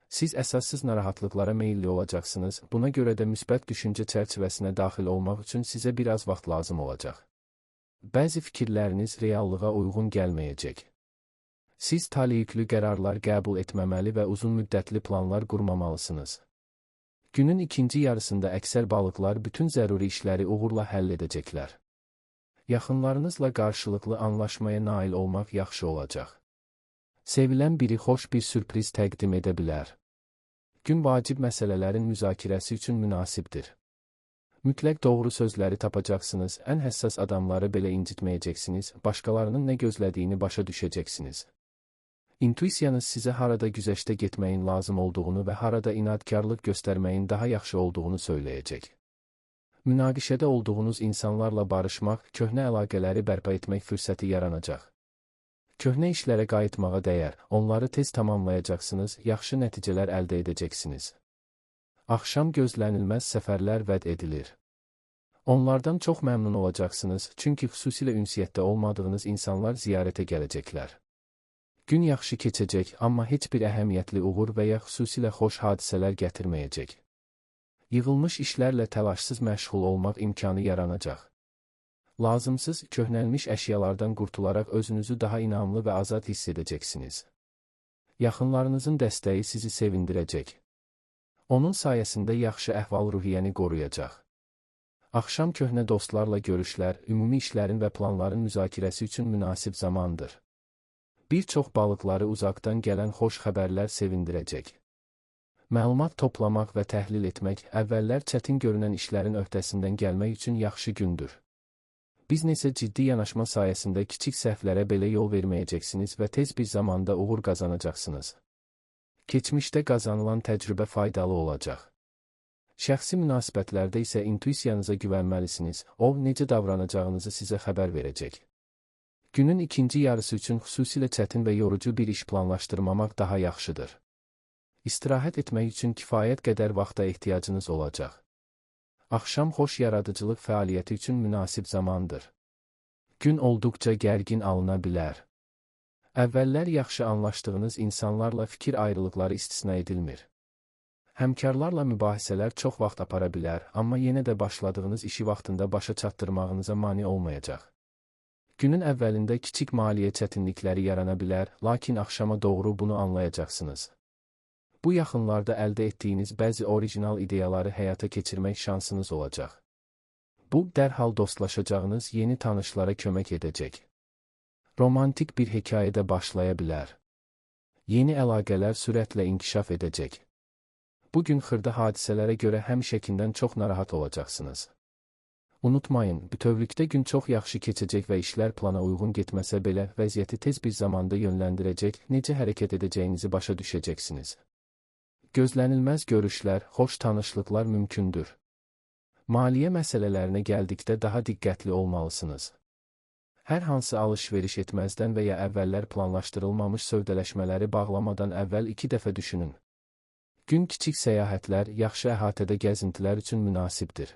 Siz əsassız narahatlıqlara meyilli olacaqsınız, buna görə də müsbət düşüncə çərçivəsinə daxil olmaq üçün sizə biraz vaxt lazım olacaq. Bəzi fikirləriniz reallığa uyğun gəlməyəcək. Siz taleyüklü qərarlar qəbul etməməli və uzun müddətli planlar qurmamalısınız. Günün ikinci yarısında əksər balıqlar bütün zəruri işləri uğurla həll edəcəklər. Yaxınlarınızla qarşılıqlı anlaşmaya nail olmaq yaxşı olacaq. Sevilən biri xoş bir sürpriz təqdim edə bilər. Gün vacib məsələlərin müzakirəsi üçün münasibdir. Mütləq doğru sözləri tapacaqsınız, ən həssas adamları belə incitməyəcəksiniz, başqalarının nə gözlədiyini başa düşəcəksiniz. İntuisiyanız sizə harada güzəştə getməyin lazım olduğunu və harada inadkarlıq göstərməyin daha yaxşı olduğunu söyləyəcək. Münaqişədə olduğunuz insanlarla barışmaq, köhnə əlaqələri bərpa etmək fürsəti yaranacaq. Köhnə işlərə qayıtmağa dəyər, onları tez tamamlayacaqsınız, yaxşı nəticələr əldə edəcəksiniz. Axşam gözlənilməz səfərlər vəd edilir. Onlardan çox məmnun olacaqsınız, çünki xüsusilə ünsiyyətdə olmadığınız insanlar ziyarətə gələcəklər. Gün yaxşı keçəcək, amma heç bir əhəmiyyətli uğur və ya xüsusilə xoş hadisələr gətirməyəcək. Yığılmış işlərlə təlaşsız məşğul olmaq imkanı yaranacaq. Lazımsız, köhnəlmiş əşyalardan qurtularaq özünüzü daha inamlı və azad hiss edəcəksiniz. Yaxınlarınızın dəstəyi sizi sevindirəcək. Onun sayəsində yaxşı əhval-ruhiyyəni qoruyacaq. Axşam köhnə dostlarla görüşlər, ümumi işlərin və planların müzakirəsi üçün münasib zamandır. Bir çox balıqları uzaqdan gələn xoş xəbərlər sevindirəcək. Məlumat toplamaq və təhlil etmək, əvvəllər çətin görünən işlərin öhdəsindən gəlmək üçün yaxşı gündür. Biznesə ciddi yanaşma sayəsində kiçik səhvlərə belə yol verməyəcəksiniz və tez bir zamanda uğur qazanacaqsınız. Keçmişdə qazanılan təcrübə faydalı olacaq. Şəxsi münasibətlərdə isə intuisiyanıza güvənməlisiniz, o necə davranacağınızı sizə xəbər verəcək. Günün ikinci yarısı üçün xüsusilə çətin və yorucu bir iş planlaşdırmamaq daha yaxşıdır. İstirahət etmək üçün kifayət qədər vaxta ehtiyacınız olacaq. Axşam xoş yaradıcılıq fəaliyyəti üçün münasib zamandır. Gün olduqca gərgin alına bilər. Əvvəllər yaxşı anlaşdığınız insanlarla fikir ayrılıqları istisna edilmir. Həmkarlarla mübahisələr çox vaxt apara bilər, amma yenə də başladığınız işi vaxtında başa çatdırmağınıza mane olmayacaq. Günün əvvəlində kiçik maliyyə çətinlikləri yarana bilər, lakin axşama doğru bunu anlayacaqsınız. Bu yaxınlarda əldə etdiyiniz bəzi orijinal ideyaları həyata keçirmək şansınız olacaq. Bu, dərhal dostlaşacağınız yeni tanışlara kömək edəcək. Romantik bir hekayədə başlaya bilər. Yeni əlaqələr sürətlə inkişaf edəcək. Bugün xırda hadisələrə görə həmişəkindən çox narahat olacaqsınız. Unutmayın, bütövlükdə gün çox yaxşı keçəcək və işlər plana uyğun getməsə belə vəziyyəti tez bir zamanda yönləndirəcək, necə hərəkət edəcəyinizi başa düşəcəksiniz. Gözlənilməz görüşlər, xoş tanışlıqlar mümkündür. Maliyyə məsələlərinə gəldikdə daha diqqətli olmalısınız. Hər hansı alış-veriş etməzdən və ya əvvəllər planlaşdırılmamış sövdələşmələri bağlamadan əvvəl 2 dəfə düşünün. Gün kiçik səyahətlər, yaxşı əhatədə gəzintilər üçün münasibdir.